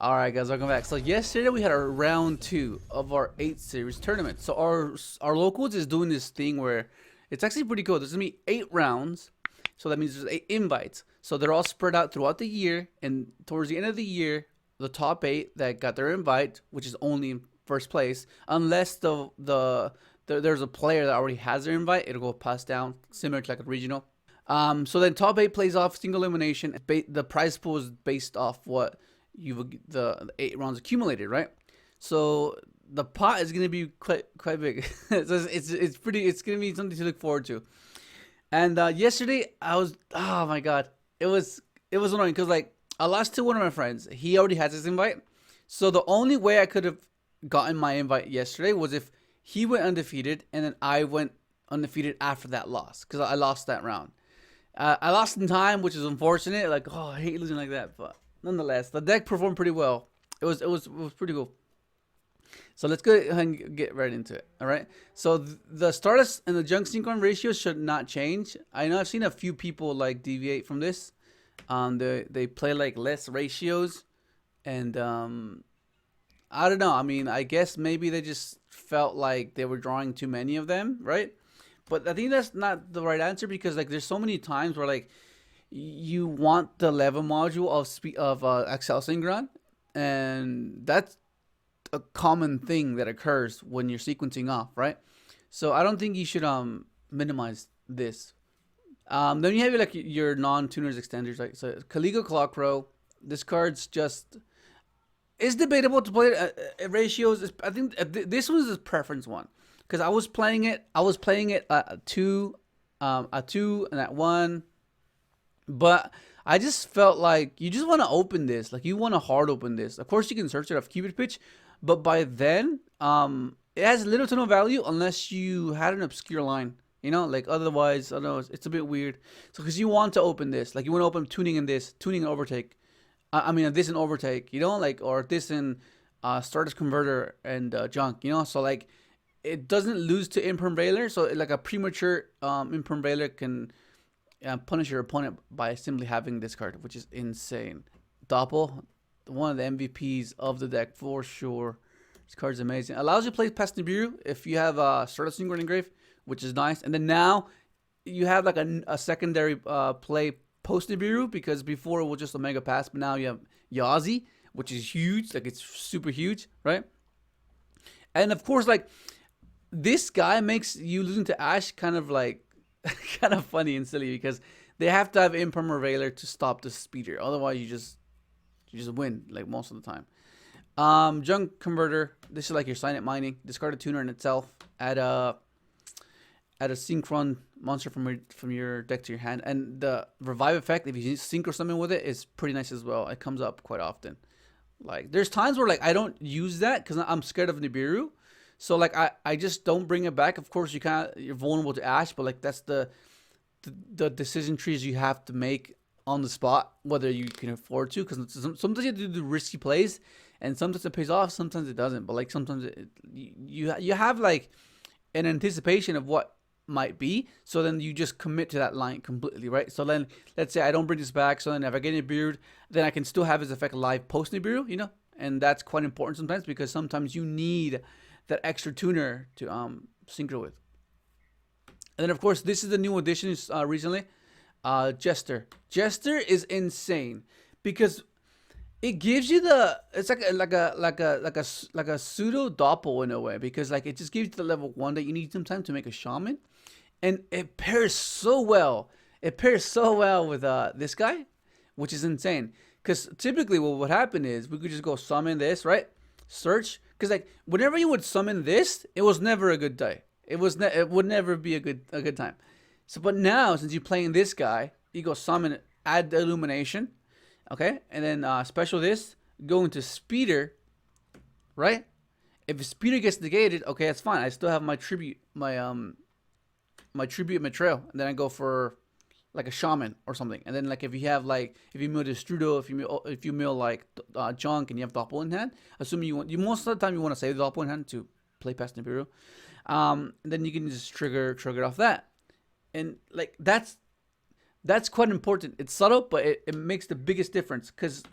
All right, guys, welcome back. So yesterday we had our round two of our 8 series tournament. So our locals is doing this thing where it's actually pretty cool. There's gonna be 8 rounds, so that means there's 8 invites. So they're all spread out throughout the year, and towards the end of the year, the top 8 that got their invite, which is only in first place, unless there's a player that already has their invite, it'll go passed down similar to like a regional. So then top 8 plays off single elimination. The prize pool is based off what the 8 rounds accumulated, right? So the pot is gonna be quite big. So it's gonna be something to look forward to. And yesterday I was, oh my god, it was annoying because like I lost to one of my friends. He already has his invite, so the only way I could have gotten my invite yesterday was if he went undefeated and then I went undefeated after that loss because I lost that round. I lost in time, which is unfortunate. Like, oh, I hate losing like that, but nonetheless, the deck performed pretty well. It was pretty cool. So let's go ahead and get right into it. All right. So the Stardust and the Junk Synchron ratio should not change. I know I've seen a few people like deviate from this. They play like less ratios, and I don't know. I mean, I guess maybe they just felt like they were drawing too many of them, right? But I think that's not the right answer because like there's so many times where like you want the level module of Excel Synchron, and that's a common thing that occurs when you're sequencing off, right? So I don't think you should minimize this. Then you have like your non-tuners extenders, right? So Caligo Clock Row. This card's just it's debatable to play ratios. I think this was a preference one because I was playing it. I was playing it at two, and at one. But I just felt like you just want to open this, like you want to hard open this. Of course, you can search it off Cupid Pitch, but by then, it has little to no value unless you had an obscure line. You know, like otherwise, I don't know, it's a bit weird. So because you want to open this, like you want to open tuning in this, tuning and overtake. I mean, this in overtake, you know, like or this in Stardust Converter and junk, you know. So like it doesn't lose to Imperm Veiler, so like a premature Imperm Veiler can punish your opponent by simply having this card, which is insane. Doppel, one of the MVPs of the deck for sure. This card's amazing. Allows you to play past Nibiru if you have Stardust Synchron Engrave, which is nice. And then now you have like a secondary play post Nibiru because before it was just Omega Pass, but now you have Yazi, which is huge. Like it's super huge, right? And of course, like this guy makes you losing to Ash kind of like kind of funny and silly because they have to have Impermer Veiler to stop the speeder. Otherwise, you just win like most of the time. Junk Converter. This is like your Signet Mining. Discard a tuner in itself. Add a Synchron monster from your deck to your hand, and the revive effect if you synchro something with it is pretty nice as well. It comes up quite often. Like there's times where like I don't use that because I'm scared of Nibiru. So like I just don't bring it back. Of course you're vulnerable to Ash, but like that's the decision trees you have to make on the spot whether you can afford to because sometimes you have to do risky plays and sometimes it pays off, sometimes it doesn't. But like sometimes you have like an anticipation of what might be, so then you just commit to that line completely, right? So then let's say I don't bring this back, so then if I get Nibiru, then I can still have his effect live post Nibiru, you know, and that's quite important sometimes because sometimes you need that extra tuner to synchro with. And then of course this is the new addition recently, Jester. Jester is insane because it gives you it's like a pseudo doppel in a way because like it just gives you the level 1 that you need sometimes to make a shaman, and it pairs so well. It pairs so well with this guy, which is insane. Because typically what would happen is we could just go summon this, right? Search, because like whenever you would summon this, it was never a good day. It would never be a good time. So but now since you're playing this guy, you go summon, add the illumination, okay, and then special this, go into speeder, right? If speeder gets negated, okay, that's fine. I still have my tribute, my tribute material, and then I go for like a shaman or something. And then like if you have like if you mill Destrudo, if you mill like junk and you have doppel in hand, assuming you most of the time you want to save the doppel in hand to play past Nibiru, then you can just trigger it off that, and like that's quite important. It's subtle, but it makes the biggest difference because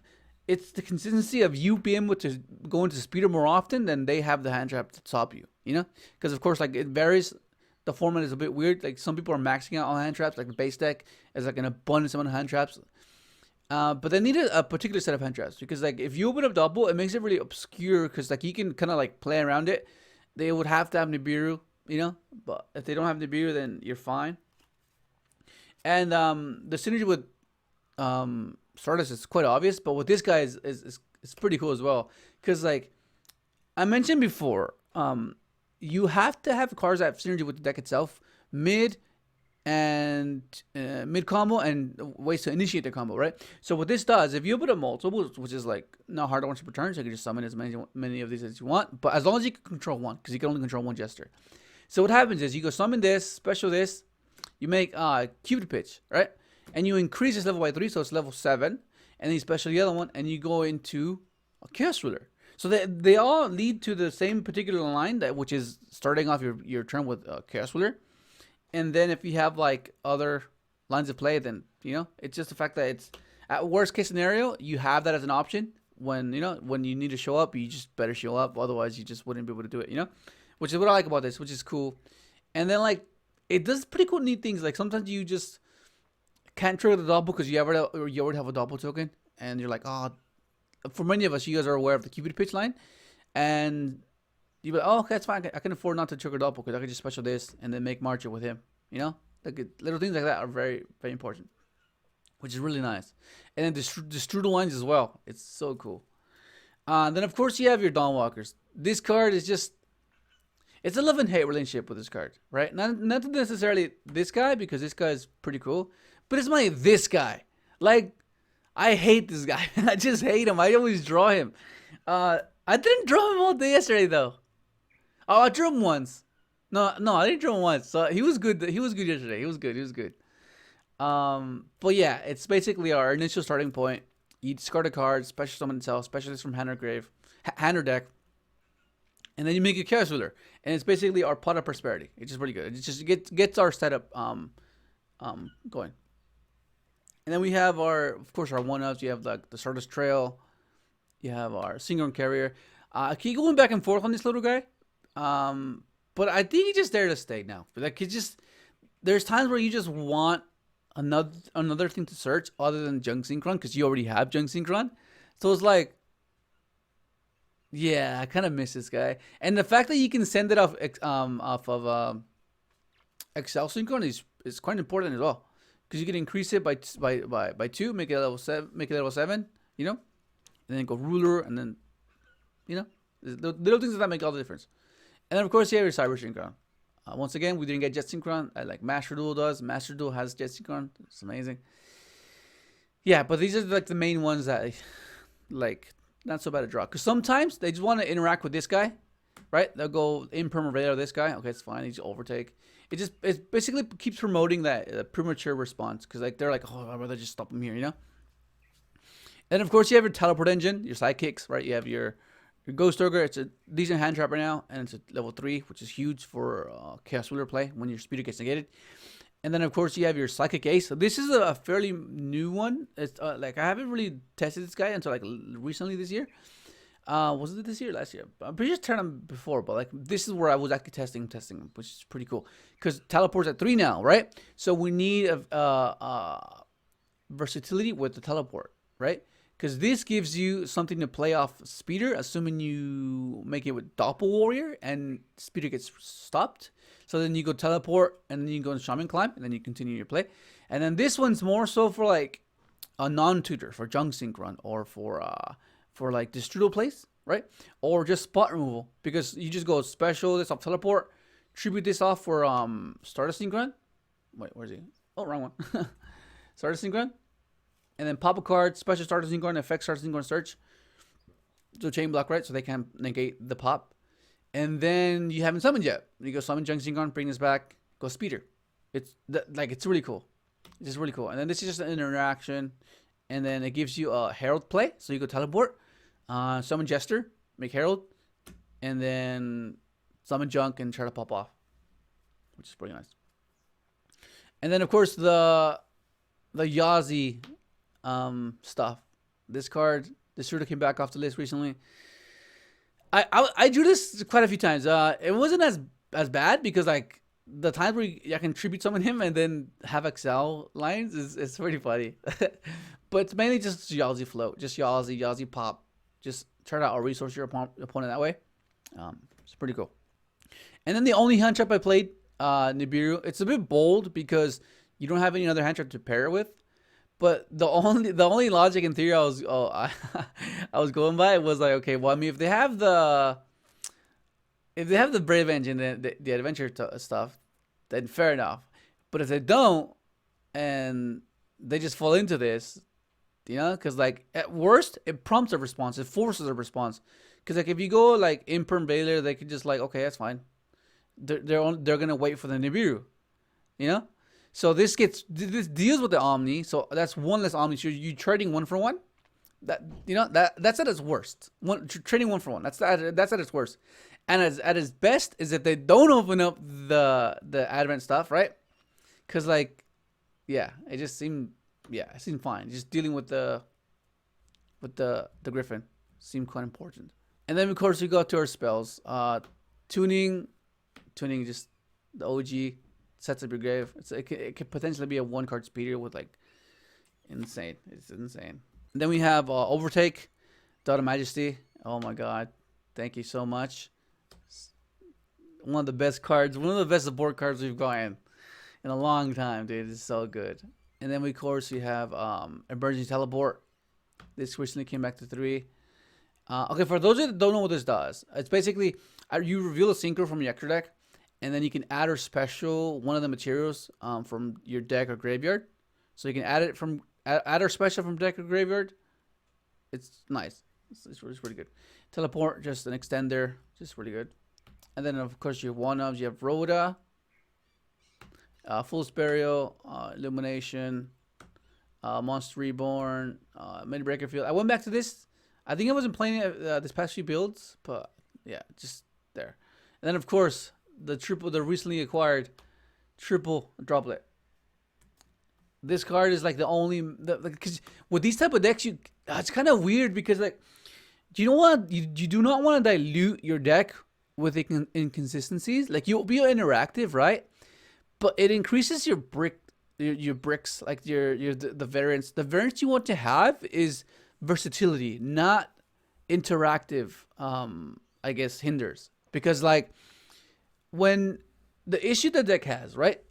it's the consistency of you being able to go into speeder more often than they have the hand trap to stop you. You know, because of course, like it varies. The format is a bit weird. Like some people are maxing out on hand traps. Like the base deck is like an abundance amount of hand traps. But they need a particular set of hand traps because like if you open up double, it makes it really obscure because like you can kind of like play around it. They would have to have Nibiru, you know, but if they don't have Nibiru, then you're fine. And the synergy with Stardust is quite obvious, but with this guy is pretty cool as well because like I mentioned before, you have to have cards that have synergy with the deck itself, mid and mid combo, and ways to initiate the combo, right? So what this does, if you put a multiple, which is like not hard once per turn, so you can just summon as many of these as you want, but as long as you can control one, because you can only control one Jester. So what happens is you go summon this, special this, you make Cupid Pitch, right? And you increase this level by 3, so it's level 7, and then you special the other one, and you go into a Chaos Ruler. So they all lead to the same particular line, that which is starting off your turn with Chaos Ruler. And then if you have like other lines of play, then, you know, it's just the fact that it's at worst case scenario, you have that as an option. When, you know, when you need to show up, you just better show up. Otherwise, you just wouldn't be able to do it, you know, which is what I like about this, which is cool. And then like it does pretty cool, neat things. Like sometimes you just can't trigger the double because you already have a double token, and you're like, oh, for many of us, you guys are aware of the Cupid Pitch line, and you be like, oh, okay, that's fine. I can afford not to trigger double because I can just special this and then make Marcher with him. You know, like little things like that are very, very important, which is really nice. And then the Strudel lines as well. It's so cool. Then of course you have your Dawnwalkers. This card is just, it's a love and hate relationship with this card, right? Not necessarily this guy, because this guy is pretty cool, but it's this guy. Like, I hate this guy. I just hate him. I always draw him. I didn't draw him all day yesterday though. Oh, I drew him once. No, I didn't draw him once. So he was good. He was good yesterday. He was good. But yeah, it's basically our initial starting point. You discard a card, special summon itself, specialist from hand or grave, hand or deck, and then you make a Chaos Ruler, and it's basically our pot of prosperity. It's just pretty good. It just gets our setup going. And then we have of course, our one-ups. You have like the Stardust Trail. You have our Synchron Carrier. I keep going back and forth on this little guy. But I think he's just there to stay now. Like, there's times where you just want another thing to search other than Junk Synchron, because you already have Junk Synchron. So it's like, yeah, I kind of miss this guy. And the fact that you can send it off of Excel Synchron is quite important as well, because you can increase it by 2, make it level 7, you know, and then go Ruler, and then, you know, the little things that make all the difference. And then of course you have your Cyber Synchron. Once again, we didn't get Jet Synchron like Master Duel does. Master Duel has Jet Synchron. It's amazing. Yeah, but these are like the main ones that, like, not so bad to draw. Because sometimes they just want to interact with this guy, right? They'll go Imperm Radar this guy. Okay, it's fine. He's overtake. It basically keeps promoting that premature response, because like they're like, oh, I'd rather just stop him here, you know. And of course you have your Teleport Engine, your sidekicks, right? You have your Ghost Ogre. It's a decent hand trapper now, and it's a level 3, which is huge for Chaos Ruler play when your speeder gets negated. And then of course you have your Psychic Ace. So this is a fairly new one. It's like I haven't really tested this guy until like recently this year. Was it this year? Last year? I'm pretty sure turned him before, but like this is where I was actually testing him, which is pretty cool, because teleport's at 3 now, right? So we need versatility with the teleport, right? Because this gives you something to play off Speeder, assuming you make it with Doppel Warrior and Speeder gets stopped. So then you go Teleport, and then you go into Shaman Climb, and then you continue your play. And then this one's more so for like a non-tutor, for Junk Synchron, or for like Destrudo plays, right? Or just spot removal, because you just go special this off Teleport, tribute this off for Stardust Synchron. Wait, where's he? Oh, wrong one. Stardust Synchron. And then pop a card, special Stardust Synchron, affect Stardust Synchron search. So chain block, right? So they can negate the pop. And then you haven't summoned yet. You go summon Junk Synchron, bring this back, go Speeder. It's really cool. It's just really cool. And then this is just an interaction. And then it gives you a Herald play. So you go Teleport, summon Jester, make Herald, and then summon Junk and try to pop off, which is pretty nice. And then of course the Yazi stuff. This card This Cerulean came back off the list recently. I drew this quite a few times. It wasn't as bad because like the times where I can tribute summon him and then have Excel lines is pretty funny. But it's mainly just Yawzy float, just Yawzy pop. Just try to out resource your opponent that way. It's pretty cool. And then the only hand trap I played, Nibiru. It's a bit bold because you don't have any other hand trap to pair it with. But the only logic in theory I was going by was like, okay, well, I mean, if they have the Brave Engine, the adventure stuff, then fair enough. But if they don't, and they just fall into this, you know, because like at worst it prompts a response, it forces a response. Because like if you go like Imperm Veiler, they could just like, okay, that's fine. They're gonna wait for the Nibiru, you know. So this deals with the Omni, so that's one less Omni. So you're trading one for one. That, you know, that's at its worst. Trading one for one. That's at its worst. And at its best is if they don't open up the Advent stuff, right? Because like, yeah, it seemed fine. Just dealing with the Griffin seemed quite important. And then of course we go to our spells. Tuning, just the OG. Sets up your grave. It could potentially be a 1-card speeder with like insane. It's insane. And then we have Overtake, Daughter Majesty. Oh my god, thank you so much. One of the best cards, one of the best support cards we've gotten in a long time, dude. It's so good. And then of course we have Emergency Teleport. This recently came back to 3. Okay, for those that don't know what this does, it's basically you reveal a synchro from your extra deck. And then you can add or special one of the materials from your deck or graveyard. So you can add it from add or special from deck or graveyard. It's nice. It's pretty good. Teleport, just an extender, just really good. And then of course you have one-ofs. You have Rhoda, Fool's Burial, Illumination, Monster Reborn, Mini Breaker Field. I went back to this. I think I wasn't playing it this past few builds, but yeah, just there. And then of course, the recently acquired triple droplet. This card is like the only, because with these type of decks, it's kind of weird because like, you know what, you do not want to dilute your deck with inconsistencies. Like you'll be interactive, right? But it increases your bricks, like the variance. The variance you want to have is versatility, not interactive. I guess hinders, because like, when the issue the deck has, right,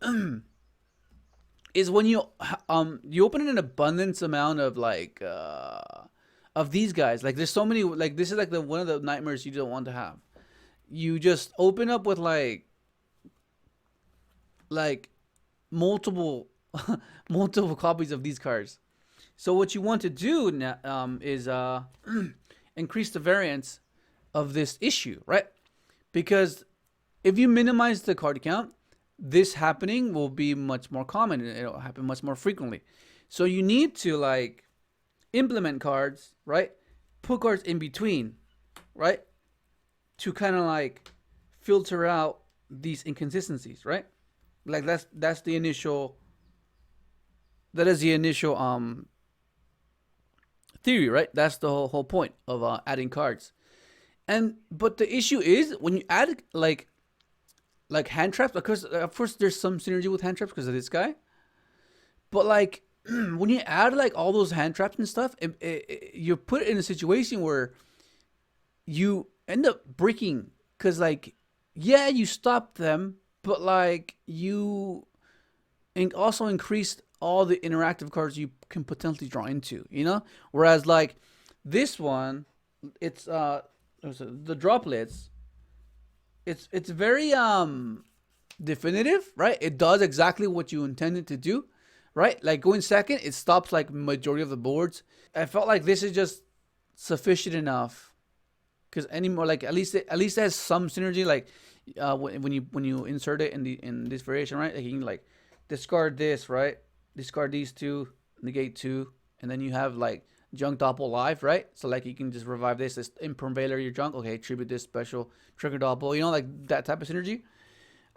is when you open an abundance amount of like of these guys. Like there's so many. Like this is like one of the nightmares you don't want to have. You just open up with like multiple multiple copies of these cards. So what you want to do now is increase the variance of this issue, right? Because if you minimize the card count, this happening will be much more common. It'll happen much more frequently. So you need to like implement cards, right? Put cards in between, right? To kind of like filter out these inconsistencies, right? Like that's the initial. That is the initial theory, right? That's the whole point of adding cards. But the issue is when you add like hand traps, because of course there's some synergy with hand traps because of this guy. But like when you add like all those hand traps and stuff, you're put in a situation where you end up breaking, because like, yeah, you stop them, but like you also increased all the interactive cards you can potentially draw into, you know? Whereas like this one, it's the droplets, it's very definitive, right? It does exactly what you intended to do, right? Like going second, it stops like majority of the boards. I felt like this is just sufficient enough, because anymore, like at least it has some synergy. Like when you insert it in this variation, right? Like you can like discard this, right? Discard these two, negate 2, and then you have like junk doppel live, right? So like you can just revive this Imperm Veiler your junk. Okay, tribute this special, trigger doppel, you know, like that type of synergy.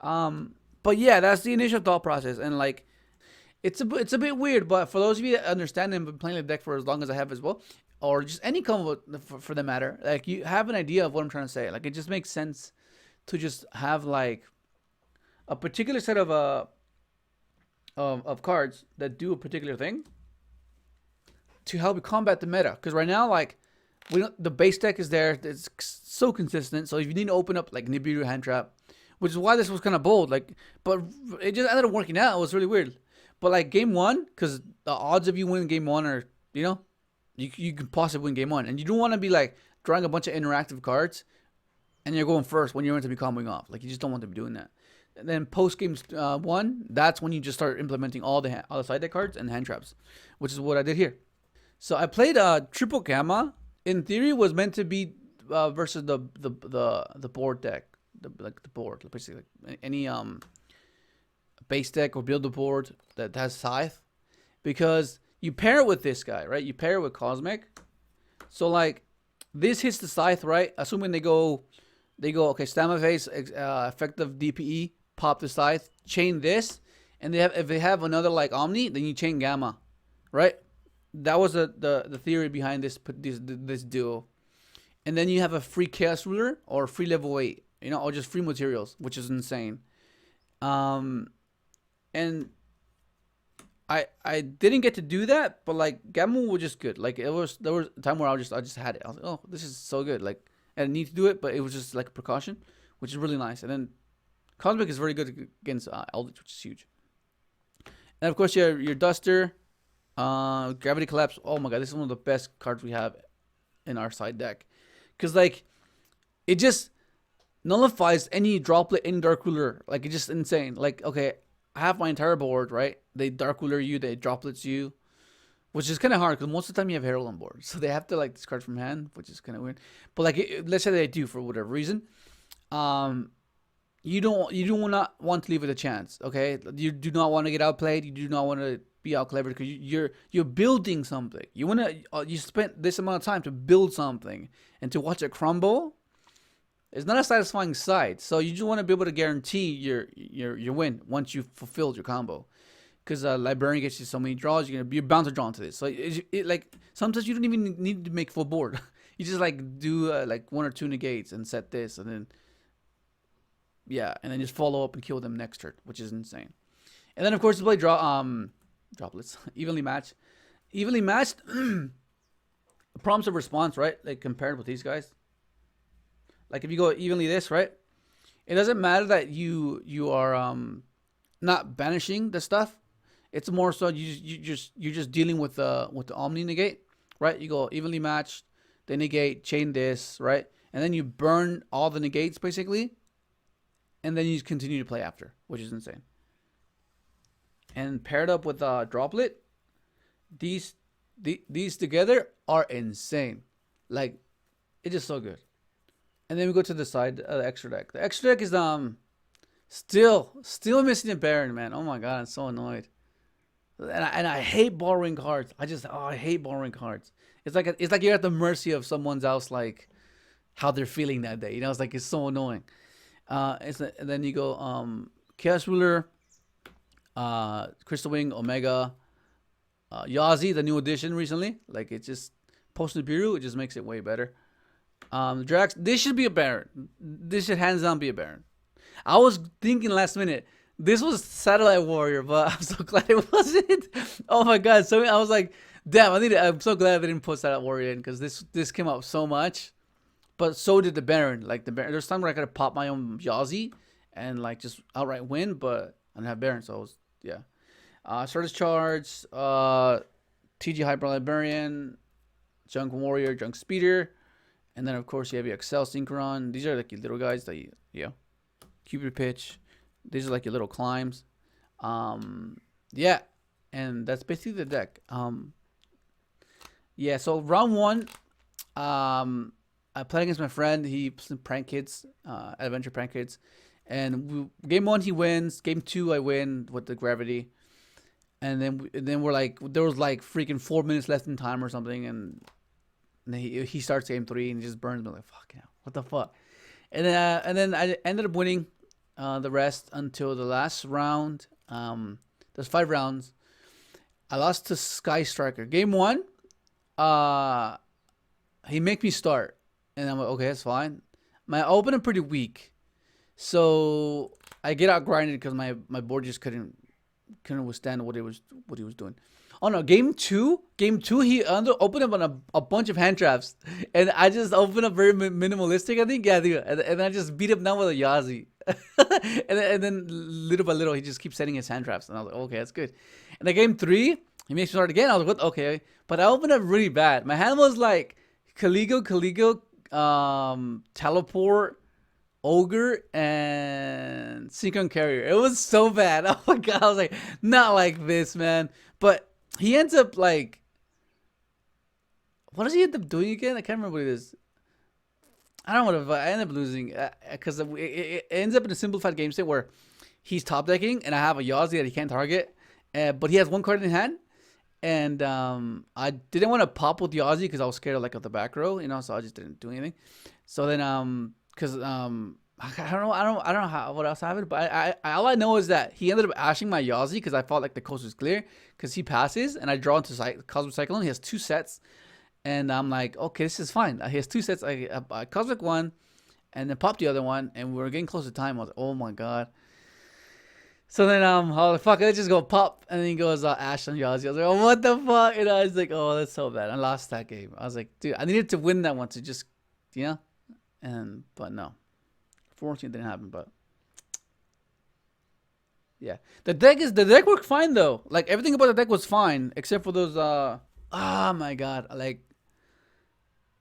But yeah, that's the initial thought process, and like it's a bit weird, but for those of you that understand and been playing the deck for as long as I have as well, or just any combo for the matter, like you have an idea of what I'm trying to say. Like it just makes sense to just have like a particular set of cards that do a particular thing to help you combat the meta. Because right now, like we don't, the base deck is there. It's so consistent. So if you need to open up like Nibiru Hand Trap, which is why this was kind of bold, like, but it just ended up working out. It was really weird. But like game one, because the odds of you winning game one are, you know, you could possibly win game one, and you don't want to be like drawing a bunch of interactive cards, and you're going first when you're meant to be comboing off. Like you just don't want to be doing that. And then post game one, that's when you just start implementing all the side deck cards and hand traps, which is what I did here. So I played triple gamma. In theory, was meant to be versus the board deck, the board, basically any base deck or build a board that has Scythe, because you pair it with this guy, right? You pair it with Cosmic, so like this hits the Scythe, right? Assuming they go okay, stamina phase, effective DPE, pop the Scythe, chain this, and if they have another like Omni, then you chain Gamma, right? That was the theory behind this duo. And then you have a free Chaos Ruler or free level 8, you know, or just free materials, which is insane. And I didn't get to do that, but like Gamma was just good. Like there was a time where I just had it. I was like, oh, this is so good. Like I didn't need to do it, but it was just like a precaution, which is really nice. And then Cosmic is very good against Eldritch, which is huge. And of course, your Duster, Gravity Collapse. Oh my god, this is one of the best cards we have in our side deck, because like it just nullifies any droplet, any Dark Ruler. Like it's just insane. Like okay, I have my entire board, right? They Dark Ruler you, they droplets you, which is kind of hard because most of the time you have Herald on board, so they have to like discard from hand, which is kind of weird. But like, let's say they do for whatever reason, you do not want to leave it a chance. Okay, you do not want to get outplayed. You do not want to be out clever because you're building something. You want to you spent this amount of time to build something, and to watch it crumble, it's not a satisfying sight. So you just want to be able to guarantee your win once you've fulfilled your combo. Because Librarian gets you so many draws, you're bound to draw into this. So it like sometimes you don't even need to make full board. You just like do like 1 or 2 negates and set this, and then yeah, and then just follow up and kill them next turn, which is insane. And then of course you play droplets, evenly matched. Evenly matched prompts of response, right? Like compared with these guys. Like if you go evenly this, right? It doesn't matter that you are not banishing the stuff. It's more so you're just dealing with the Omni negate, right? You go evenly matched, then negate, chain this, right? And then you burn all the negates basically, and then you continue to play after, which is insane. And paired up with Droplet, these together are insane. Like it's just so good. And then we go to the side, the extra deck. The extra deck is still missing a Baron, man. Oh my god, I'm so annoyed. And I hate borrowing cards. I hate borrowing cards. It's like you're at the mercy of someone else, like how they're feeling that day. You know, it's like it's so annoying. And then you go Chaos Ruler, Crystal Wing, Omega, Yazi, the new addition recently. Like it just post Nibiru, it just makes it way better. Drax, this should be a Baron. This should hands down be a Baron. I was thinking last minute, this was Satellite Warrior, but I'm so glad it wasn't. Oh my god! So I was like, damn, I'm so glad they didn't put Satellite Warrior in, because this came up so much. But so did the Baron. Like the Baron, there's time where I could have popped my own Yazi and like just outright win, but I didn't have Baron, so I was Stardust Charge, TG Hyper Librarian, Junk Warrior, Junk Speeder, and then of course you have your Excel Synchron. These are like your little guys that Cupid Pitch. These are like your little climbs. Yeah, and that's basically the deck. Yeah, so round 1, I played against my friend. He plays Prank Kids, Adventure Prank Kids, and game 1 he wins. Game 2 I win with the gravity, and then we're like, there was like freaking 4 minutes left in time or something, and he starts game 3 and he just burns me. Like, fuck, what the fuck. And then I ended up winning the rest until the last round. There's 5 rounds. I lost to Sky Striker. Game 1, he make me start, and I'm like, okay, that's fine. My opening pretty weak, so I get out grinded because my board just couldn't withstand what he was doing. Oh no, game two, he opened up on a bunch of hand traps, and I just opened up very minimalistic. I think, yeah, dude, and I just beat him down with a Yazi, and then little by little he just keeps setting his hand traps, and I was like, okay, that's good. And then game three, he makes me start again. I was like, what? Okay, but I opened up really bad. My hand was like Caligo, teleport, ogre, and synchron carrier. It was so bad. Oh my god, I was like, not like this, man. But he ends up like, what does he end up doing again? I can't remember what it is. I don't know what, but I end up losing because it ends up in a simplified game state where he's top decking and I have a Yazi that he can't target, but he has one card in hand. And I didn't want to pop with Yazi because I was scared of the back row, so I just didn't do anything. So then because I don't know how what else happened, but I all I know is that he ended up ashing my Yazi because I felt like the coast was clear because he passes and I draw into Cosmic Cyclone. He has 2 sets, and I'm like, okay, this is fine. He has 2 sets. I Cosmic one, and then pop the other one, and we were getting close to time. I was like, oh my god. So then I was like, fuck, let's just go pop, and then he goes Ash on Yazi. I was like, oh, what the fuck? And I was like, oh, that's so bad. I lost that game. I was like, dude, I needed to win that one to just, but no. Fortunately, it didn't happen, but yeah. The deck worked fine though. Like everything about the deck was fine except for those oh my god, like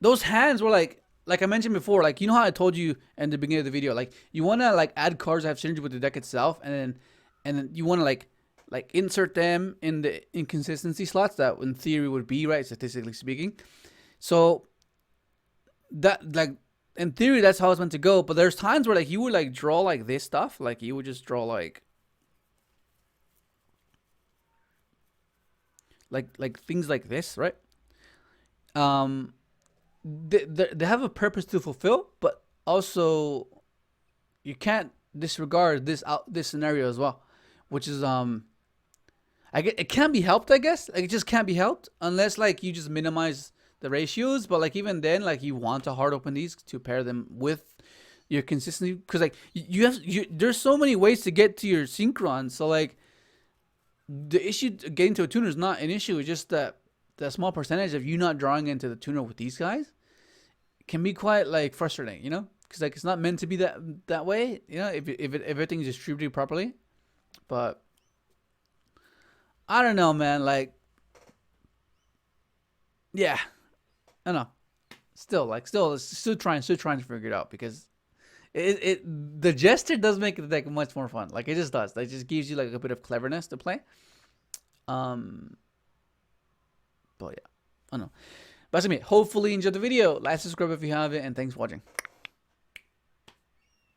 those hands were like I mentioned before, like how I told you in the beginning of the video, like you want to like add cards that have synergy with the deck itself, and then you want to like insert them in the inconsistency slots that in theory would be right, statistically speaking. So that like in theory that's how it's meant to go, but there's times where like you would like draw like this stuff, like you would just draw like things like this, right? They have a purpose to fulfill, but also you can't disregard this scenario as well, which is it can't be helped, I guess. Like it just can't be helped unless like you just minimize the ratios, but like even then, like you want to hard open these to pair them with your consistency, because like there's so many ways to get to your synchron. So like the issue getting to a tuner is not an issue. It's just that the small percentage of you not drawing into the tuner with these guys can be quite like frustrating, because like it's not meant to be that way, if everything is distributed properly. But I don't know, man. Like, yeah, I don't know. Still trying to figure it out, because the gesture does make the deck much more fun. Like it just does. It just gives you like a bit of cleverness to play. But yeah, I don't know. But that's me. Hopefully you enjoyed the video. Like, subscribe if you haven't, and thanks for watching.